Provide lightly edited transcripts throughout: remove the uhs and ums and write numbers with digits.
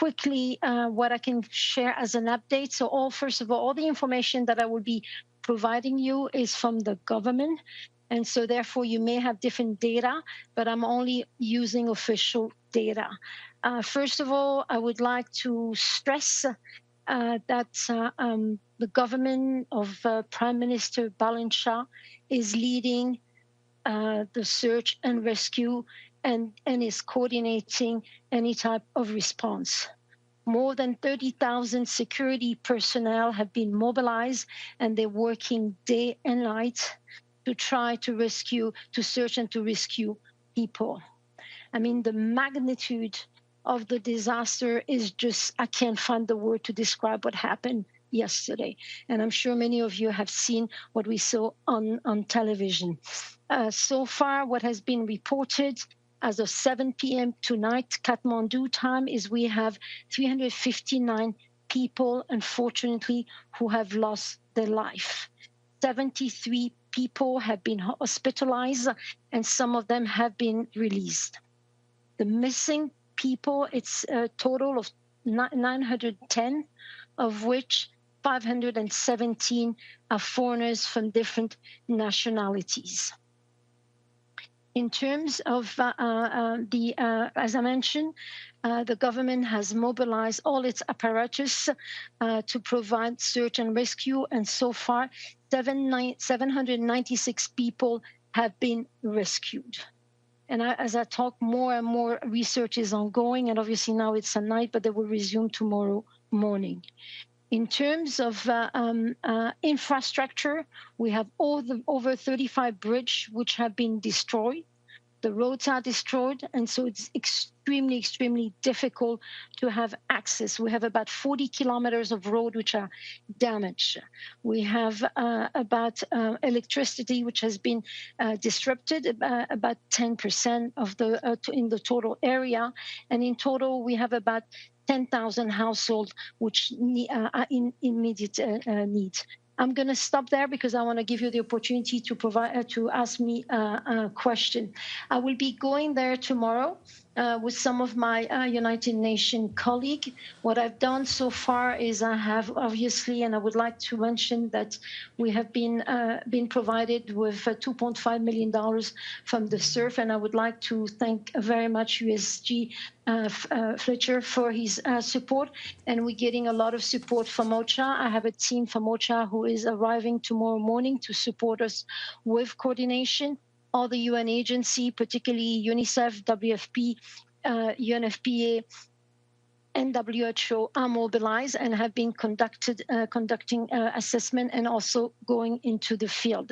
quickly what I can share as an update. So first of all the information that I will be providing you is from the government. And so therefore you may have different data, but I'm only using official data. First of all, I would like to stress that the government of Prime Minister Balancha is leading the search and rescue and is coordinating any type of response. More than 30,000 security personnel have been mobilized, and they're working day and night to try to search and to rescue people. I mean, the magnitude of the disaster is just, I can't find the word to describe what happened yesterday. And I'm sure many of you have seen what we saw on television. So far, what has been reported as of 7 p.m. tonight, Kathmandu time, is we have 359 people, unfortunately, who have lost their life. 73 people have been hospitalized, and some of them have been released. The missing people, it's a total of 910, of which 517 are foreigners from different nationalities. In terms of as I mentioned, the government has mobilized all its apparatus to provide search and rescue, and so far 796 people have been rescued. And as I talk, more and more research is ongoing, and obviously now it's at night, but they will resume tomorrow morning. In terms of infrastructure, we have over 35 bridges which have been destroyed. The roads are destroyed, and so it's extremely, extremely difficult to have access. We have about 40 kilometers of road which are damaged. We have about electricity which has been disrupted, about 10% of in the total area, and in total we have about 10,000 households which are in immediate need. I'm going to stop there because I want to give you the opportunity to ask me a question. I will be going there tomorrow with some of my United Nations colleagues. What I've done so far is I have obviously, and I would like to mention that we have been provided with $2.5 million from the SURF, and I would like to thank very much USG Fletcher for his support, and we're getting a lot of support from OCHA. I have a team from OCHA who is arriving tomorrow morning to support us with coordination. All the UN agency, particularly UNICEF, WFP, UNFPA, and WHO are mobilized and have been conducting assessment and also going into the field.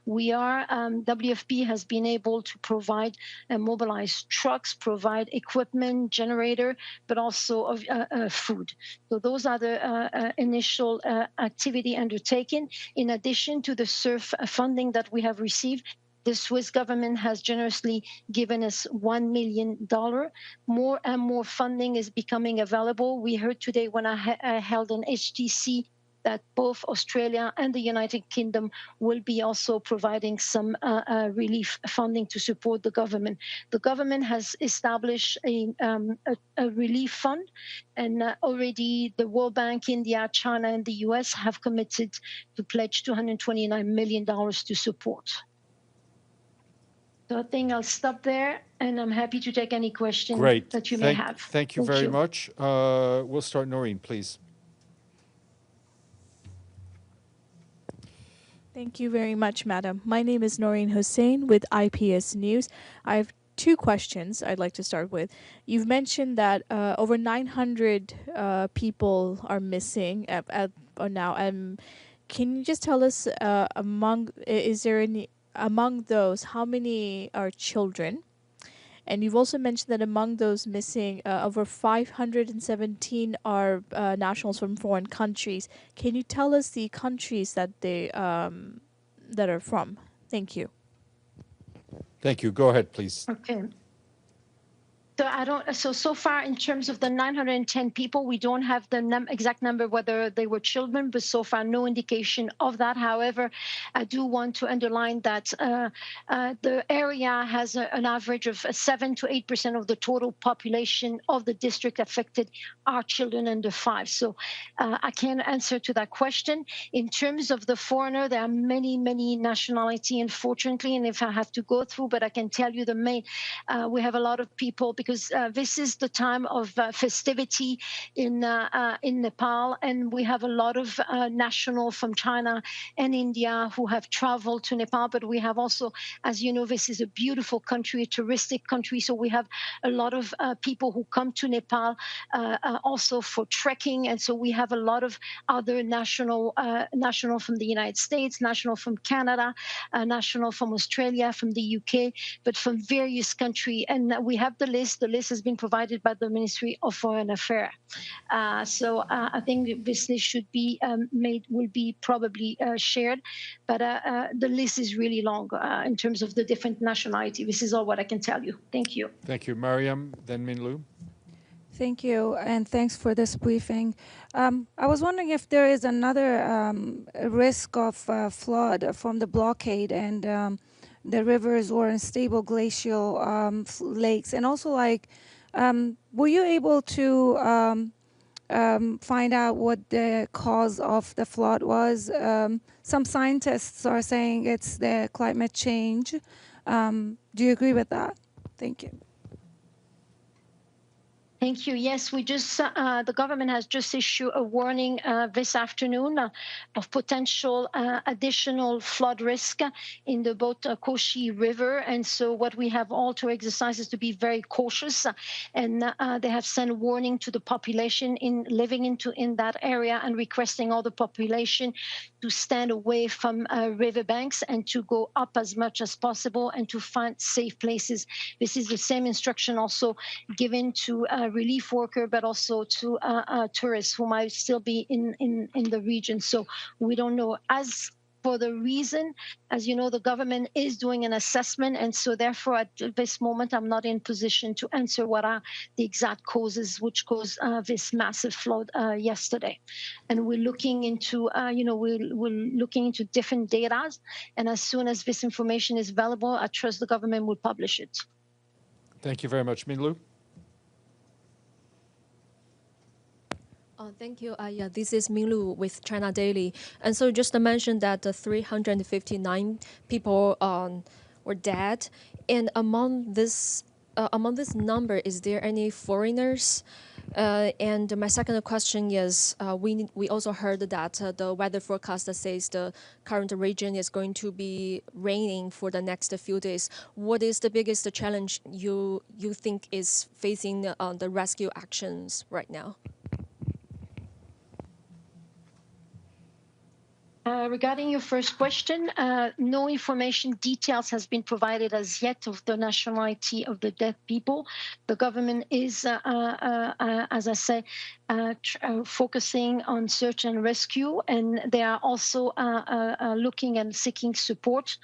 WFP has been able to provide mobilize trucks, provide equipment, generator, but also food. So those are the initial activity undertaken. In addition to the SURF funding that we have received, the Swiss government has generously given us $1 million. More and more funding is becoming available. We heard today when I held an HTC that both Australia and the United Kingdom will be also providing some relief funding to support the government. The government has established a relief fund, and already the World Bank, India, China, and the US have committed to pledge $229 million to support. So I think I'll stop there, and I'm happy to take any questions that you may have. Thank you very much. We'll start, Noreen, please. Thank you very much, Madam. My name is Noreen Hussein with IPS News. I have two questions I'd like to start with. You've mentioned that over 900 people are missing now. Can you just tell us among those, how many are children? And you've also mentioned that among those missing, over 517 are nationals from foreign countries. Can you tell us the countries that they that are from? Thank you. Thank you. Go ahead, please. Okay. So I don't. So far, in terms of the 910 people, we don't have the exact number whether they were children, but so far no indication of that. However, I do want to underline that the area has an average of 7 to 8% of the total population of the district affected are children under 5. So I can't answer to that question. In terms of the foreigner, there are many nationality, unfortunately, and if I have to go through, but I can tell you the main. We have a lot of people because this is the time of festivity in Nepal, and we have a lot of national from China and India who have traveled to Nepal. But we have also, as you know, this is a beautiful country, a touristic country, so we have a lot of people who come to Nepal also for trekking, and so we have a lot of other national from the United States, national from Canada, national from Australia, from the UK, but from various countries. And we have the list. The list has been provided by the Ministry of Foreign Affairs. So I think this list should be will be probably shared. But the list is really long in terms of the different nationality. This is all what I can tell you. Thank you. Thank you. Mariam, then Minlu. Thank you, and thanks for this briefing. I was wondering if there is another risk of flood from the blockade and the rivers or unstable glacial lakes, and also were you able to find out what the cause of the flood was? Some scientists are saying it's the climate change. Do you agree with that? Thank you. Thank you. Yes, we just the government has just issued a warning this afternoon of potential additional flood risk in the both Koshi River, and so what we have all to exercise is to be very cautious, and they have sent a warning to the population living in that area and requesting all the population to stand away from riverbanks and to go up as much as possible and to find safe places. This is the same instruction also given to relief worker, but also to tourists who might still be in the region. So we don't know. As for the reason, as you know, the government is doing an assessment, and so therefore at this moment I'm not in position to answer what are the exact causes which caused this massive flood yesterday. And we're looking into we're looking into different data, and as soon as this information is available, I trust the government will publish it. Thank you very much. Minlu. Thank you. Yeah, this is Minlu with China Daily. And so just to mention that 359 people were dead. And among this number, is there any foreigners? And my second question is, we also heard that the weather forecast says the current region is going to be raining for the next few days. What is the biggest challenge you think is facing the rescue actions right now? Regarding your first question, no information details has been provided as yet of the nationality of the dead people. The government is, as I say, focusing on search and rescue, and they are also looking and seeking support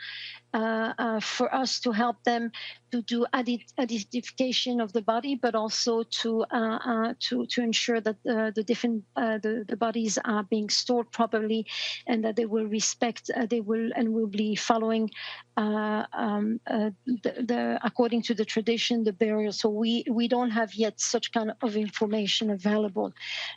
for us to help them to do identification of the body, but also to ensure that the bodies are being stored properly, and that they will respect, will be following according to the tradition, the burial. So we don't have yet such kind of information available,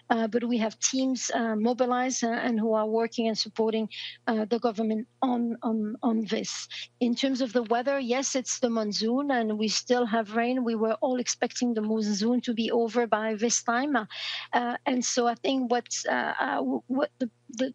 but we have teams mobilized and who are working and supporting the government on this. In terms of the weather, yes, it's the monsoon, and we still have rain. We were all expecting the monsoon to be over by this time, and so I think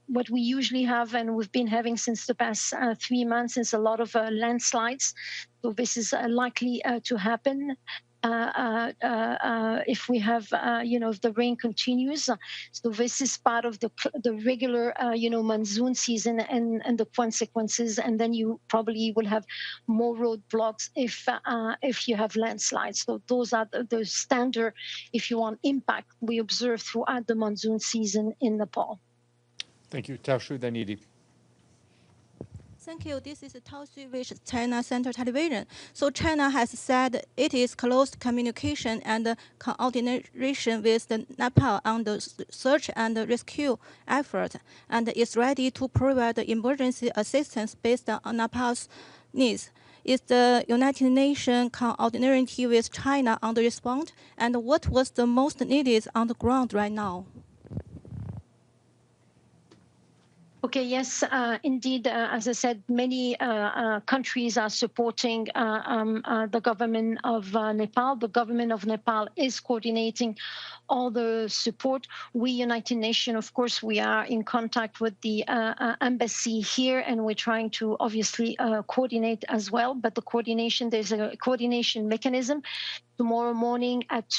what we usually have, and we've been having since the past 3 months, is a lot of landslides. So this is likely to happen. If we have, if the rain continues. So this is part of the regular, monsoon season and the consequences. And then you probably will have more roadblocks if you have landslides. So those are the standard, if you want, impact we observe throughout the monsoon season in Nepal. Thank you. Taushu, then Edie. Thank you. This is Tao Xu with China Central Television. So China has said it is close communication and coordination with the Nepal on the search and rescue effort, and is ready to provide emergency assistance based on Nepal's needs. Is the United Nations coordinating with China on the response? And what was the most needed on the ground right now? Okay, yes, indeed, as I said, many countries are supporting the government of Nepal. The government of Nepal is coordinating all the support. We, United Nations, of course, we are in contact with the embassy here, and we're trying to obviously coordinate as well. But the coordination, there's a coordination mechanism. Tomorrow morning at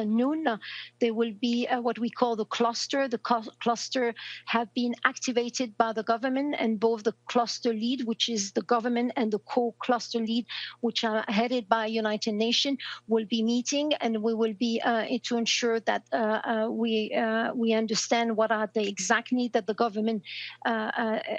noon, there will be what we call the cluster. The cluster have been activated by the government, and both the cluster lead, which is the government, and the co-cluster lead, which are headed by United Nations, will be meeting, and we will be to ensure that we understand what are the exact needs that the government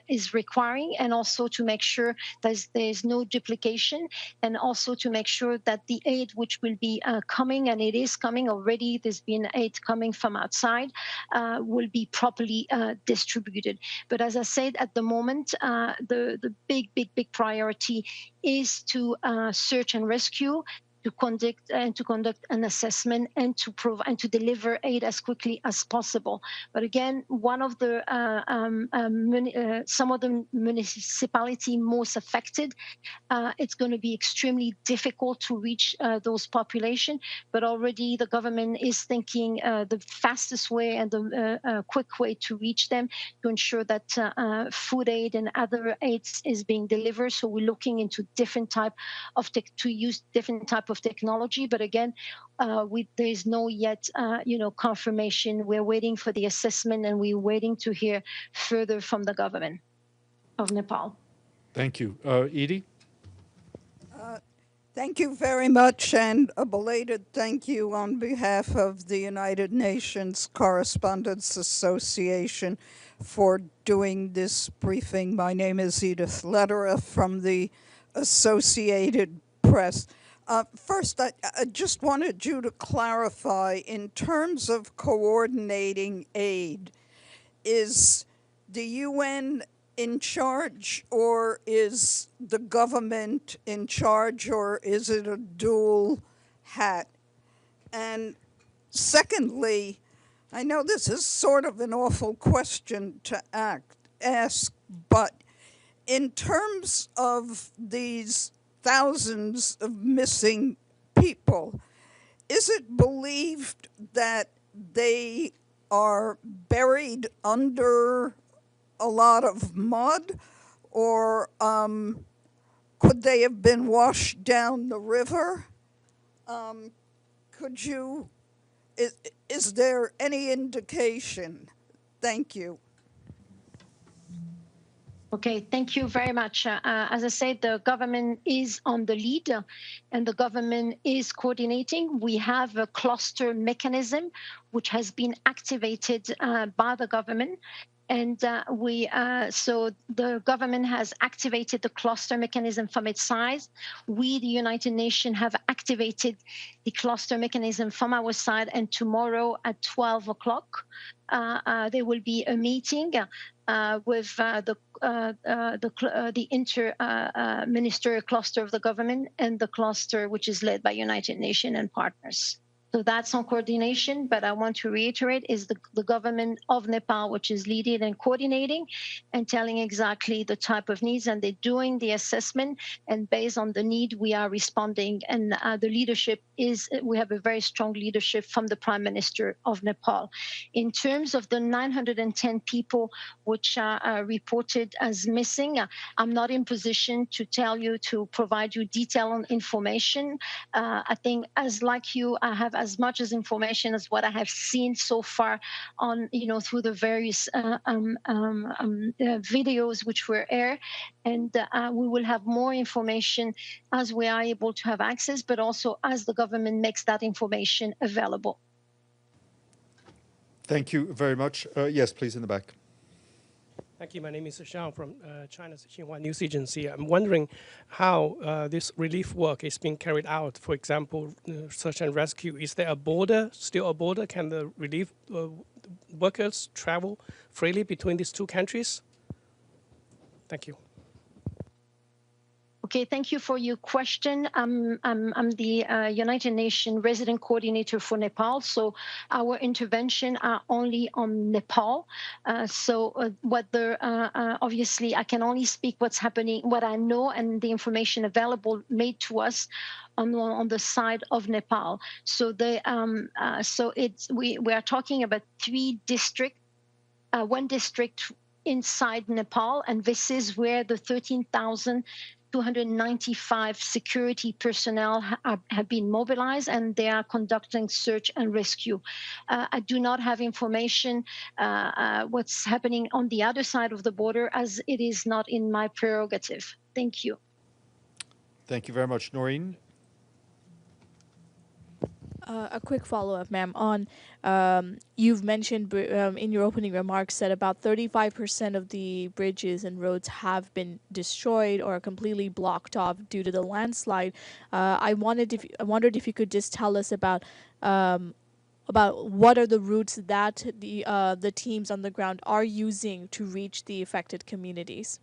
is requiring, and also to make sure there's no duplication, and also to make sure that the aid which will be coming, and it is coming already, there's been aid coming from outside, will be properly distributed. But as I said, at the moment, the big priority is to search and rescue, to conduct an assessment, and to deliver aid as quickly as possible. But again, one of the some of the municipalities most affected, it's going to be extremely difficult to reach those populations. But already the government is thinking the fastest way and the quick way to reach them, to ensure that food aid and other aids is being delivered. So we're looking into different type of to use different type of technology. But again, there is no yet confirmation. We're waiting for the assessment, and we're waiting to hear further from the government of Nepal. Thank you. Edie? Thank you very much, and a belated thank you on behalf of the United Nations Correspondents Association for doing this briefing. My name is Edith Lederer from the Associated Press. First, I just wanted you to clarify, in terms of coordinating aid, is the UN in charge, or is the government in charge, or is it a dual hat? And secondly, I know this is sort of an awful question to ask, but in terms of these thousands of missing people, is it believed that they are buried under a lot of mud, or could they have been washed down the river? Is there any indication? Thank you. Okay, thank you very much. As I said, the government is on the lead, and the government is coordinating. We have a cluster mechanism which has been activated by the government. And so the government has activated the cluster mechanism from its side. We, the United Nations, have activated the cluster mechanism from our side. And tomorrow at 12 o'clock, there will be a meeting with the inter-ministerial cluster of the government and the cluster which is led by United Nations and partners. So that's on coordination, but I want to reiterate is the government of Nepal, which is leading and coordinating and telling exactly the type of needs, and they're doing the assessment, and based on the need, we are responding. And the leadership we have a very strong leadership from the Prime Minister of Nepal. In terms of the 910 people which are reported as missing, I'm not in position to provide you detailed information. I think like you, I have as much as information as what I have seen so far on, through the various videos which were aired. And we will have more information as we are able to have access, but also as the government makes that information available. Thank you very much. Yes, please, in the back. Thank you. My name is Xiao from China's Xinhua News Agency. I'm wondering how this relief work is being carried out. For example, search and rescue. Is there a border, still a border? Can the relief workers travel freely between these two countries? Thank you. Okay, thank you for your question. I'm the United Nations resident coordinator for Nepal, so our intervention are only on Nepal. Obviously, I can only speak what's happening, what I know, and the information available made to us on the side of Nepal. So we are talking about 3 districts, 1 district inside Nepal, and this is where the 13,295 security personnel have been mobilized, and they are conducting search and rescue. I do not have information what's happening on the other side of the border, as it is not in my prerogative. Thank you. Thank you very much. Noreen? A quick follow-up, ma'am, on you've mentioned in your opening remarks that about 35% of the bridges and roads have been destroyed or completely blocked off due to the landslide. I wondered if you could just tell us about what are the routes that the teams on the ground are using to reach the affected communities.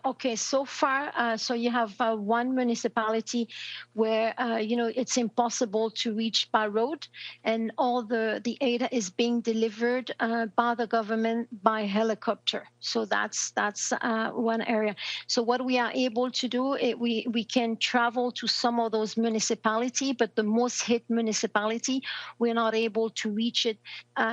Okay, so far, so you have 1 municipality where, it's impossible to reach by road, and all the aid is being delivered by the government by helicopter. So that's one area. So what we are able to do, we can travel to some of those municipalities, but the most hit municipality, we're not able to reach it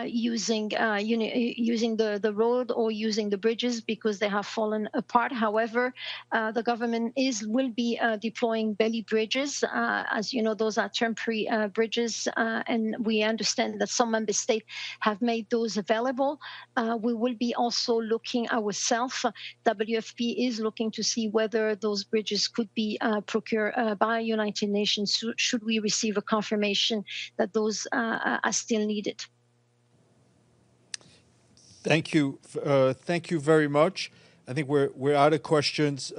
using the road or using the bridges because they have fallen apart. However, the government will be deploying belly bridges. As you know, those are temporary bridges, and we understand that some member states have made those available. We will be also looking ourselves. WFP is looking to see whether those bridges could be procured by United Nations should we receive a confirmation that those are still needed. Thank you. Thank you very much. I think we're out of questions.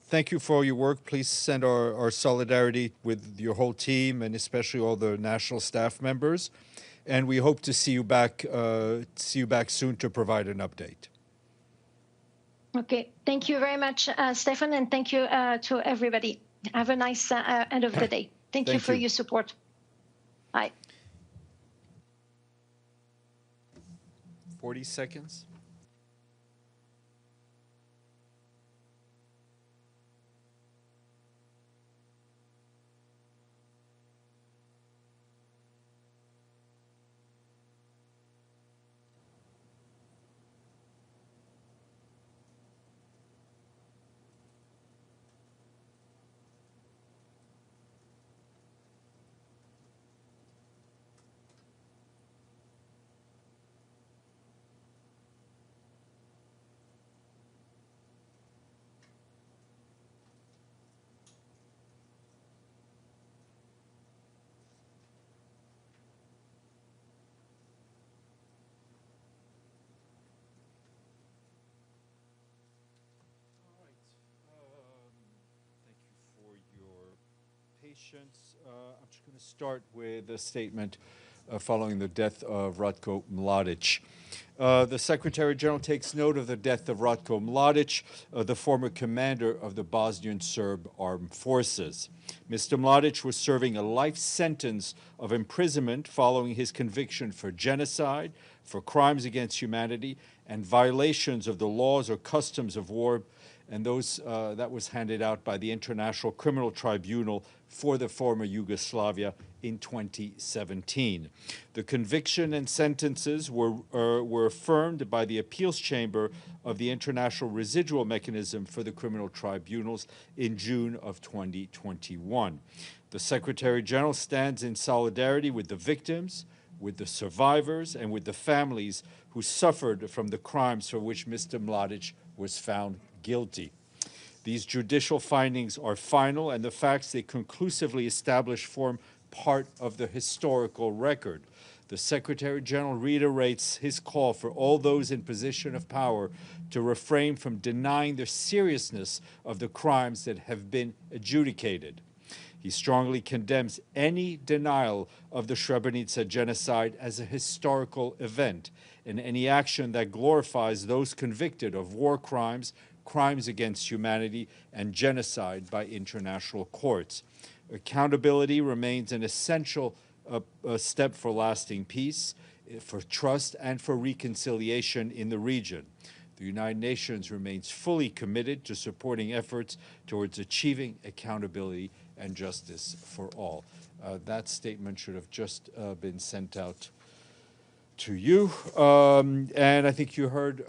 Thank you for all your work. Please send our solidarity with your whole team and especially all the national staff members. And we hope to see you back soon to provide an update. Okay. Thank you very much, Stefan, and thank you to everybody. Have a nice end of the day. Thank you for your support. Bye. 40 seconds. I'm just going to start with a statement following the death of Ratko Mladic. The Secretary General takes note of the death of Ratko Mladic, the former commander of the Bosnian Serb Armed Forces. Mr. Mladic was serving a life sentence of imprisonment following his conviction for genocide, for crimes against humanity, and violations of the laws or customs of war, and that was handed out by the International Criminal Tribunal for the former Yugoslavia in 2017. The conviction and sentences were affirmed by the Appeals Chamber of the International Residual Mechanism for the Criminal Tribunals in June of 2021. The Secretary General stands in solidarity with the victims, with the survivors, and with the families who suffered from the crimes for which Mr. Mladic was found guilty. These judicial findings are final, and the facts they conclusively establish form part of the historical record. The Secretary General reiterates his call for all those in position of power to refrain from denying the seriousness of the crimes that have been adjudicated. He strongly condemns any denial of the Srebrenica genocide as a historical event and any action that glorifies those convicted of war crimes, crimes against humanity, and genocide by international courts. Accountability remains an essential step for lasting peace, for trust, and for reconciliation in the region. The United Nations remains fully committed to supporting efforts towards achieving accountability and justice for all. That statement should have just been sent out to you. And I think you heard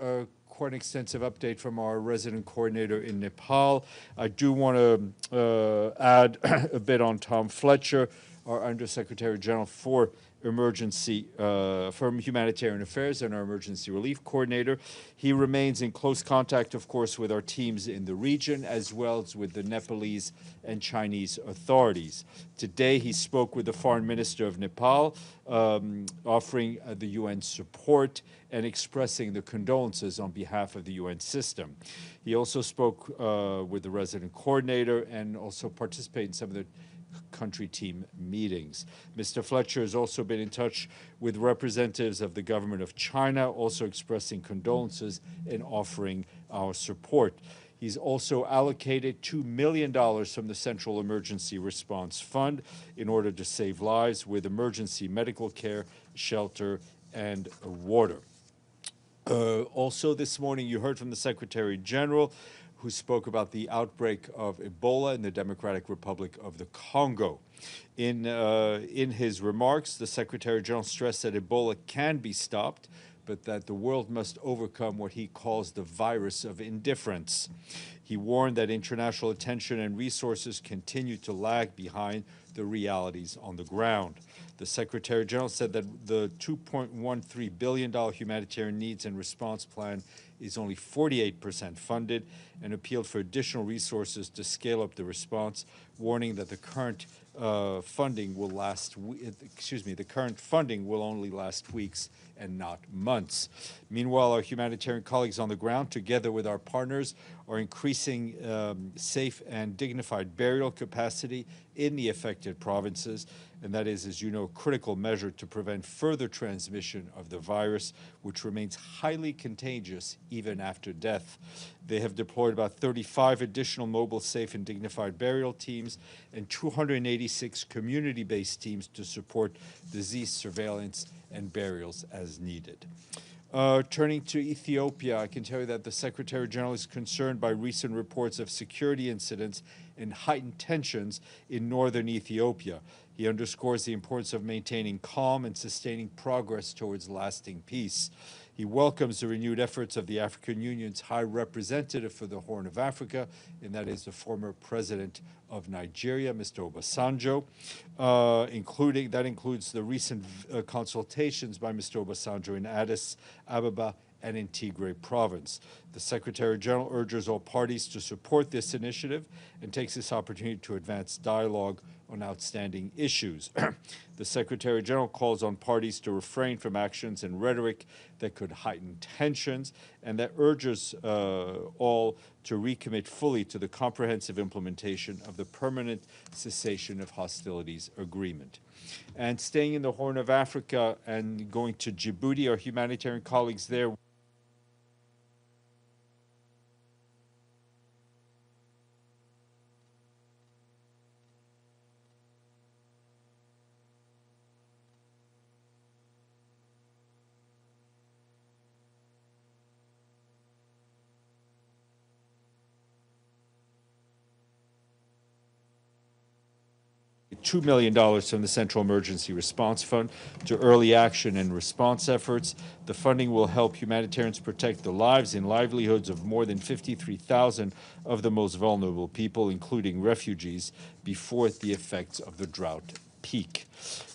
quite an extensive update from our resident coordinator in Nepal. I do want to add a bit on Tom Fletcher, our Undersecretary General for Humanitarian Affairs and our Emergency Relief Coordinator. He remains in close contact, of course, with our teams in the region, as well as with the Nepalese and Chinese authorities. Today, he spoke with the Foreign Minister of Nepal, offering the UN support and expressing the condolences on behalf of the UN system. He also spoke with the resident coordinator and also participated in some of the country team meetings. Mr. Fletcher has also been in touch with representatives of the government of China, also expressing condolences and offering our support. He's also allocated $2 million from the Central Emergency Response Fund in order to save lives with emergency medical care, shelter, and water. Also this morning, you heard from the Secretary General, who spoke about the outbreak of Ebola in the Democratic Republic of the Congo. In his remarks, the Secretary General stressed that Ebola can be stopped, but that the world must overcome what he calls the virus of indifference. He warned that international attention and resources continue to lag behind the realities on the ground. The Secretary General said that the $2.13 billion humanitarian needs and response plan is only 48% funded and appealed for additional resources to scale up the response, warning that the current funding will only last weeks and not months. Meanwhile, our humanitarian colleagues on the ground, together with our partners, are increasing safe and dignified burial capacity in the affected provinces, and that is, as you know, a critical measure to prevent further transmission of the virus, which remains highly contagious even after death. They have deployed about 35 additional mobile, safe, and dignified burial teams and 286 community-based teams to support disease surveillance and burials as needed. Turning to Ethiopia, I can tell you that the Secretary General is concerned by recent reports of security incidents and heightened tensions in northern Ethiopia. He underscores the importance of maintaining calm and sustaining progress towards lasting peace. He welcomes the renewed efforts of the African Union's High Representative for the Horn of Africa, and that is the former president of Nigeria, Mr. Obasanjo, that includes the recent consultations by Mr. Obasanjo in Addis Ababa and in Tigray province. The Secretary General urges all parties to support this initiative and takes this opportunity to advance dialogue on outstanding issues. The Secretary General calls on parties to refrain from actions and rhetoric that could heighten tensions, and that urges all to recommit fully to the comprehensive implementation of the permanent cessation of hostilities agreement. And staying in the Horn of Africa and going to Djibouti, our humanitarian colleagues there $2 million from the Central Emergency Response Fund to early action and response efforts. The funding will help humanitarians protect the lives and livelihoods of more than 53,000 of the most vulnerable people, including refugees, before the effects of the drought peak.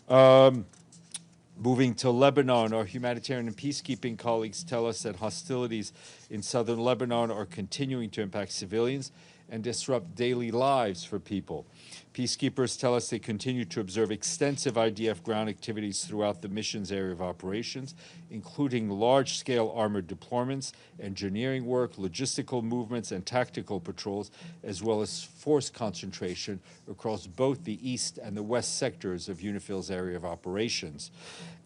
Moving to Lebanon, our humanitarian and peacekeeping colleagues tell us that hostilities in southern Lebanon are continuing to impact civilians and disrupt daily lives for people. Peacekeepers tell us they continue to observe extensive IDF ground activities throughout the mission's area of operations, including large-scale armored deployments, engineering work, logistical movements, and tactical patrols, as well as force concentration across both the east and the west sectors of UNIFIL's area of operations.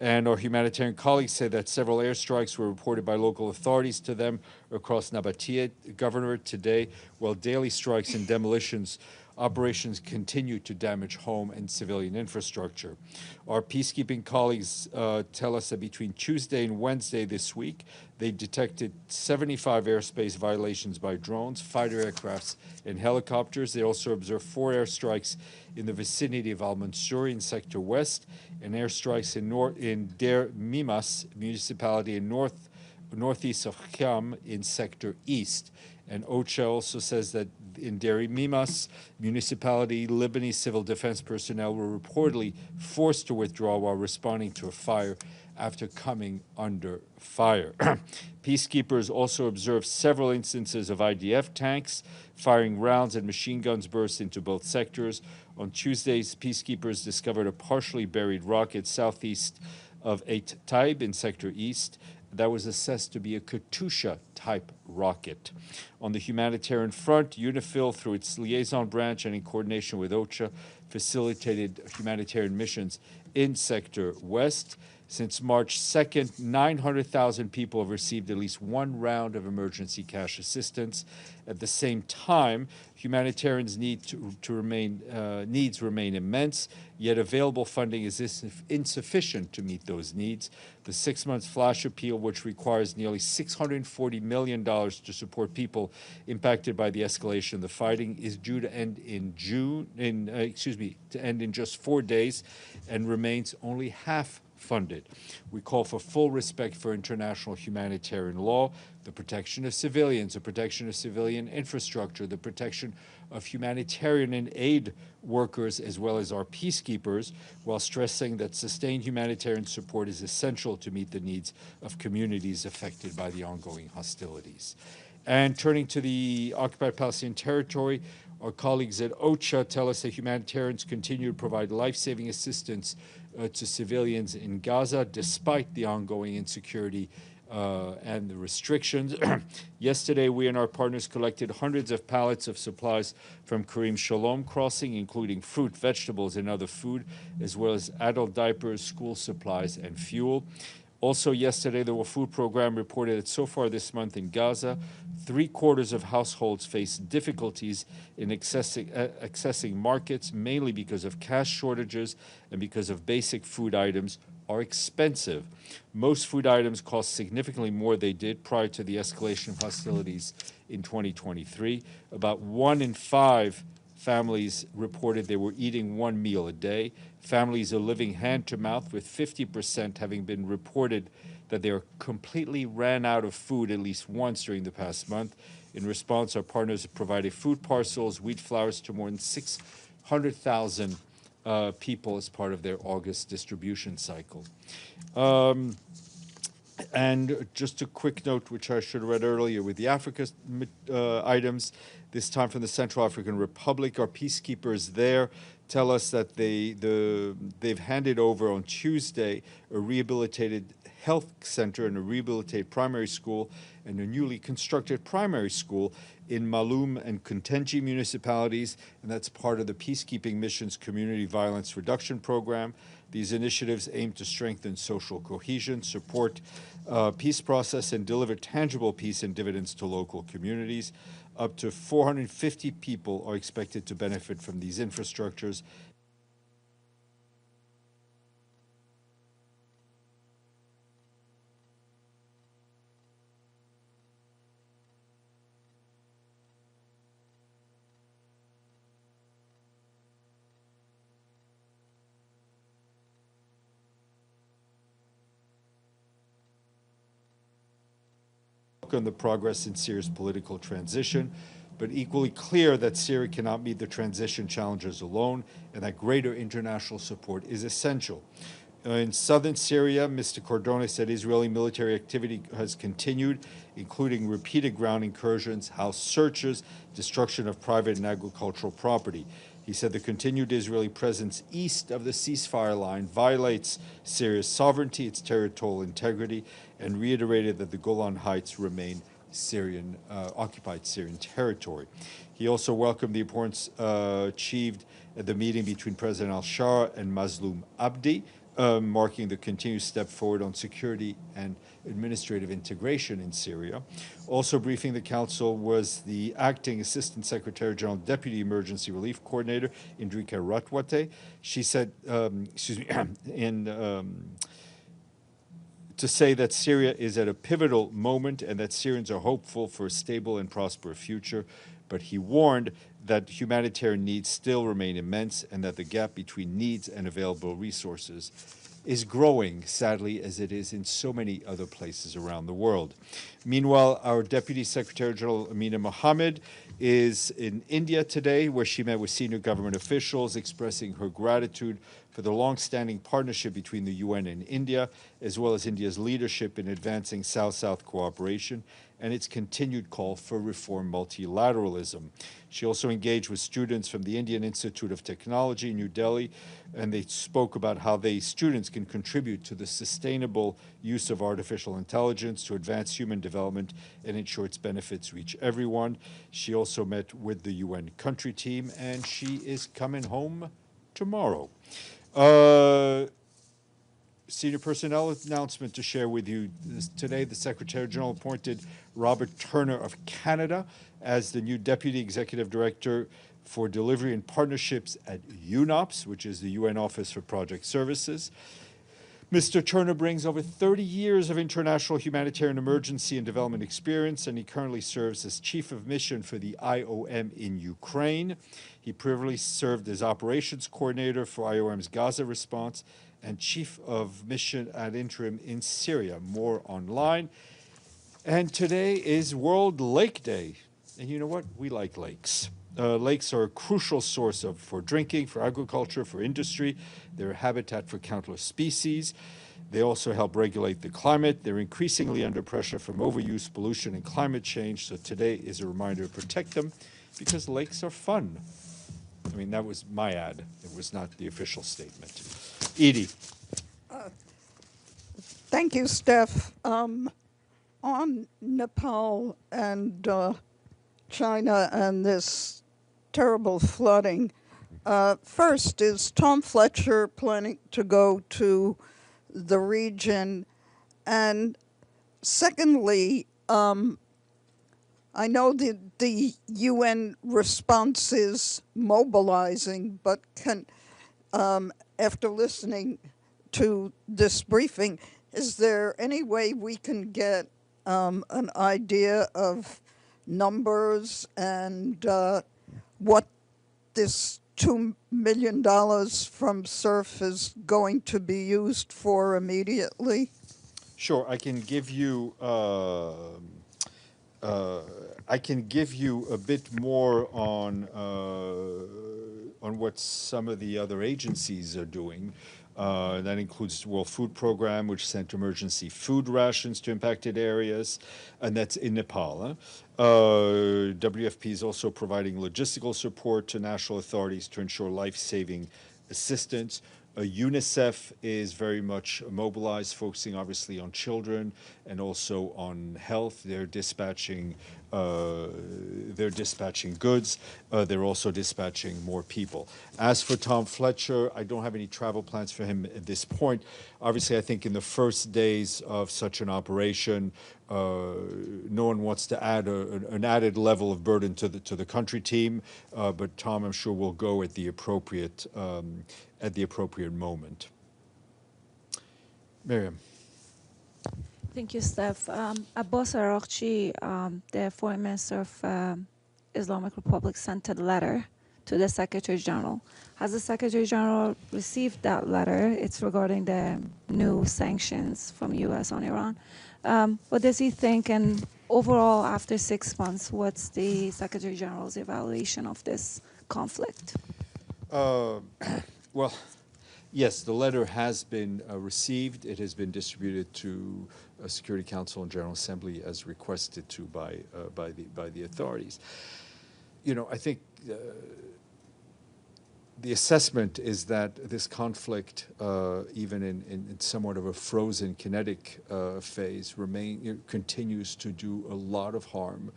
And our humanitarian colleagues say that several airstrikes were reported by local authorities to them across Nabatea Governorate today, while daily strikes and demolitions operations continue to damage home and civilian infrastructure. Our peacekeeping colleagues tell us that between Tuesday and Wednesday this week, they detected 75 airspace violations by drones, fighter aircrafts, and helicopters. They also observed 4 airstrikes in the vicinity of Al-Mansouri in Sector West, and airstrikes in Der Mimas municipality in northeast of Khiam in Sector East. And OCHA also says that in Deri Mimas municipality, Lebanese civil defense personnel were reportedly forced to withdraw while responding to a fire after coming under fire. Peacekeepers also observed several instances of IDF tanks firing rounds and machine guns burst into both sectors. On Tuesdays, peacekeepers discovered a partially buried rocket southeast of Eit Taib in Sector East. That was assessed to be a Katusha-type rocket. On the humanitarian front, UNIFIL, through its liaison branch and in coordination with OCHA, facilitated humanitarian missions in Sector West. Since March 2nd, 900,000 people have received at least one round of emergency cash assistance. At the same time, humanitarians' needs remain immense, yet available funding is insufficient to meet those needs. The 6-month flash appeal, which requires nearly $640 million to support people impacted by the escalation of the fighting, is due to end in just 4 days, and remains only half funded. We call for full respect for international humanitarian law, the protection of civilians, the protection of civilian infrastructure, the protection of humanitarian and aid workers, as well as our peacekeepers, while stressing that sustained humanitarian support is essential to meet the needs of communities affected by the ongoing hostilities. And turning to the occupied Palestinian territory, our colleagues at OCHA tell us that humanitarians continue to provide life-saving assistance to civilians in Gaza, despite the ongoing insecurity and the restrictions. Yesterday, we and our partners collected hundreds of pallets of supplies from Karim Shalom crossing, including fruit, vegetables, and other food, as well as adult diapers, school supplies, and fuel. Also yesterday, the World Food Program reported that so far this month in Gaza, 3/4 of households face difficulties in accessing markets, mainly because of cash shortages and because of basic food items are expensive. Most food items cost significantly more than they did prior to the escalation of hostilities in 2023. About 1 in 5 families reported they were eating 1 meal a day. Families are living hand to mouth, with 50% having been reported that they are completely ran out of food at least once during the past month. In response, our partners have provided food parcels, wheat flours to more than 600,000 people as part of their August distribution cycle. And just a quick note, which I should have read earlier, with the Africa items, this time from the Central African Republic. Our peacekeepers there tell us that they've handed over on Tuesday a rehabilitated health center and a rehabilitated primary school and a newly constructed primary school in Malum and Kuntenji municipalities, and that's part of the Peacekeeping Mission's Community Violence Reduction Program. These initiatives aim to strengthen social cohesion, support peace process, and deliver tangible peace and dividends to local communities. Up to 450 people are expected to benefit from these infrastructures. On the progress in Syria's political transition, but equally clear that Syria cannot meet the transition challenges alone and that greater international support is essential. In southern Syria, Mr. Cordone said Israeli military activity has continued, including repeated ground incursions, house searches, destruction of private and agricultural property. He said the continued Israeli presence east of the ceasefire line violates Syria's sovereignty, its territorial integrity, and reiterated that the Golan Heights remain occupied Syrian territory. He also welcomed the importance achieved at the meeting between President al-Shara and Mazloum Abdi, marking the continued step forward on security and administrative integration in Syria. Also briefing the Council was the Acting Assistant Secretary General Deputy Emergency Relief Coordinator, Indrika Ratwate. She said, to say that Syria is at a pivotal moment and that Syrians are hopeful for a stable and prosperous future, but he warned that humanitarian needs still remain immense and that the gap between needs and available resources is growing, sadly, as it is in so many other places around the world. Meanwhile, our Deputy Secretary General Amina Mohammed is in India today, where she met with senior government officials, expressing her gratitude for the long-standing partnership between the UN and India, as well as India's leadership in advancing South-South cooperation and its continued call for reform multilateralism. She also engaged with students from the Indian Institute of Technology in New Delhi, and they spoke about how students can contribute to the sustainable use of artificial intelligence to advance human development and ensure its benefits reach everyone. She also met with the UN country team, and she is coming home tomorrow. Senior personnel announcement to share with you. Today, the Secretary General appointed Robert Turner of Canada as the new Deputy Executive Director for Delivery and Partnerships at UNOPS, which is the UN Office for Project Services. Mr. Turner brings over 30 years of international humanitarian emergency and development experience, and he currently serves as Chief of Mission for the IOM in Ukraine. He previously served as Operations Coordinator for IOM's Gaza response and Chief of Mission ad interim in Syria. More online. And today is World Lake Day. And you know what? We like lakes. Lakes are a crucial source for drinking, for agriculture, for industry. They're a habitat for countless species. They also help regulate the climate. They're increasingly under pressure from overuse, pollution, and climate change. So today is a reminder to protect them because lakes are fun. I mean, that was my ad. It was not the official statement. Edie. Thank you, Steph. On Nepal and China and this terrible flooding, first, is Tom Fletcher planning to go to the region? And secondly, I know that the UN response is mobilizing, but after listening to this briefing, is there any way we can get an idea of numbers and what this $2 million from SURF is going to be used for immediately? Sure, I can give you a bit more on what some of the other agencies are doing. That includes the World Food Program, which sent emergency food rations to impacted areas, and that's in Nepal. WFP is also providing logistical support to national authorities to ensure life-saving assistance. UNICEF is very much mobilized, focusing obviously on children and also on health. They're dispatching goods. They're also dispatching more people. As for Tom Fletcher, I don't have any travel plans for him at this point. Obviously, I think in the first days of such an operation, no one wants to add an added level of burden to the country team, but Tom, I'm sure, will go at the appropriate moment. Miriam. Thank you, Steph. Abbas Araghchi, the Foreign Minister of Islamic Republic, sent a letter to the Secretary General. Has the Secretary General received that letter? It's regarding the new sanctions from U.S. on Iran. What does he think? And overall, after 6 months, what's the Secretary General's evaluation of this conflict? Well, yes, the letter has been received. It has been distributed to Security Council and General Assembly as requested to by the authorities. You know, I think the assessment is that this conflict, even in somewhat of a frozen kinetic phase, continues to do a lot of harm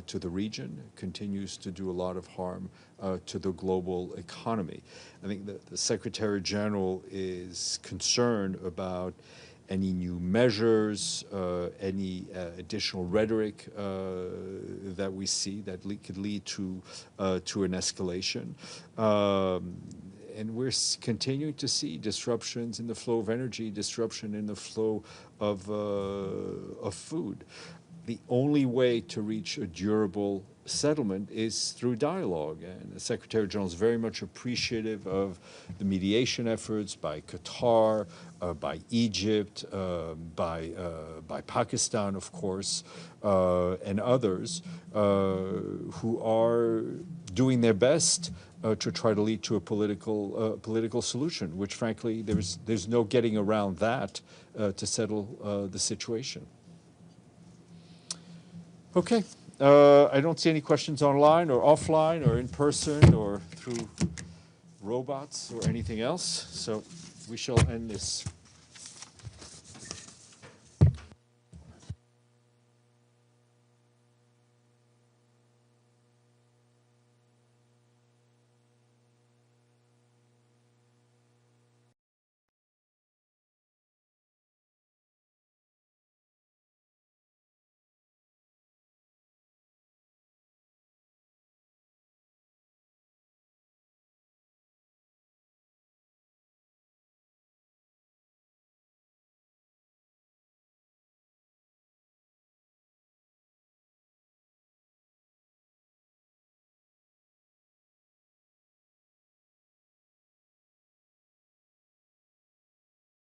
to the region, continues to do a lot of harm to the global economy. I think the Secretary General is concerned about any new measures, any additional rhetoric that we see that could lead to an escalation. And we're continuing to see disruptions in the flow of energy, disruption in the flow of food. The only way to reach a durable settlement is through dialogue. And the Secretary General is very much appreciative of the mediation efforts by Qatar, by Egypt, by Pakistan, of course, and others who are doing their best to try to lead to a political solution, which frankly there's no getting around that to settle the situation. Okay. I don't see any questions online or offline or in person or through robots or anything else. So we shall end this